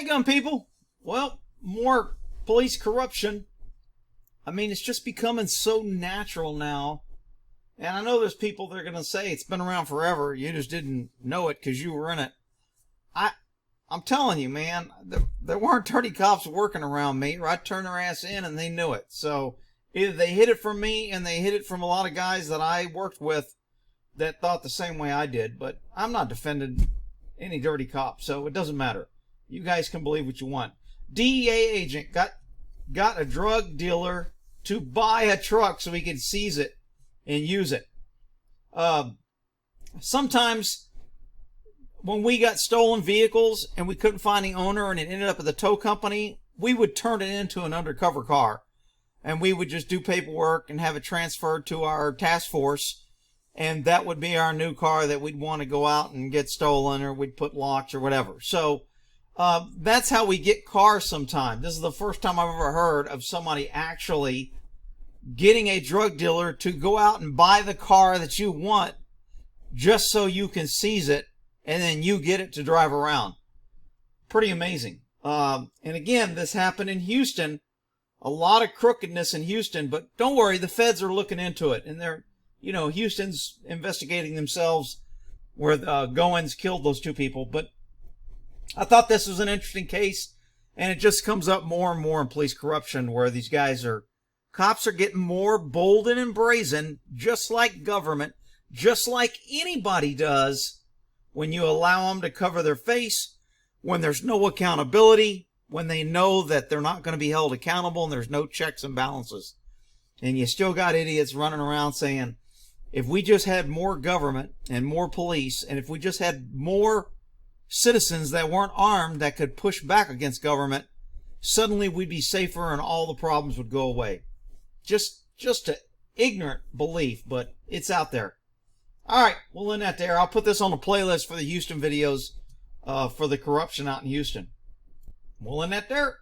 Hey, gun people. Well, more police corruption. I mean, it's just becoming so natural now. And I know there's people that are going to say it's been around forever. You just didn't know it because you were in it. I'm telling you, man, there weren't 30 cops working around me, or I'd turn their ass in and they knew it. So either they hid it from me and they hid it from a lot of guys that I worked with that thought the same way I did. But I'm not defending any dirty cops, so it doesn't matter. You guys can believe what you want. DEA agent got a drug dealer to buy a truck so he could seize it and use it. Sometimes when we got stolen vehicles and we couldn't find the owner and it ended up at the tow company, we would turn it into an undercover car. And we would just do paperwork and have it transferred to our task force. And that would be our new car that we'd want to go out and get stolen, or we'd put locks or whatever. So that's how we get cars sometimes. This is the first time I've ever heard of somebody actually getting a drug dealer to go out and buy the car that you want just so you can seize it and then you get it to drive around. Pretty amazing. And again, this happened in Houston. A lot of crookedness in Houston, but don't worry, the feds are looking into it. And they're, you know, Houston's investigating themselves where Goins killed those two people. But I thought this was an interesting case, and it just comes up more and more in police corruption, where these cops are getting more bold and brazen, just like government, just like anybody does when you allow them to cover their face, when there's no accountability, when they know that they're not going to be held accountable and there's no checks and balances. And you still got idiots running around saying, if we just had more government and more police, and if we just had more citizens that weren't armed that could push back against government, suddenly we'd be safer and all the problems would go away. Just an ignorant belief, but it's out there. All right, we'll end that there. I'll put this on the playlist for the Houston videos for the corruption out in Houston. We'll end that there.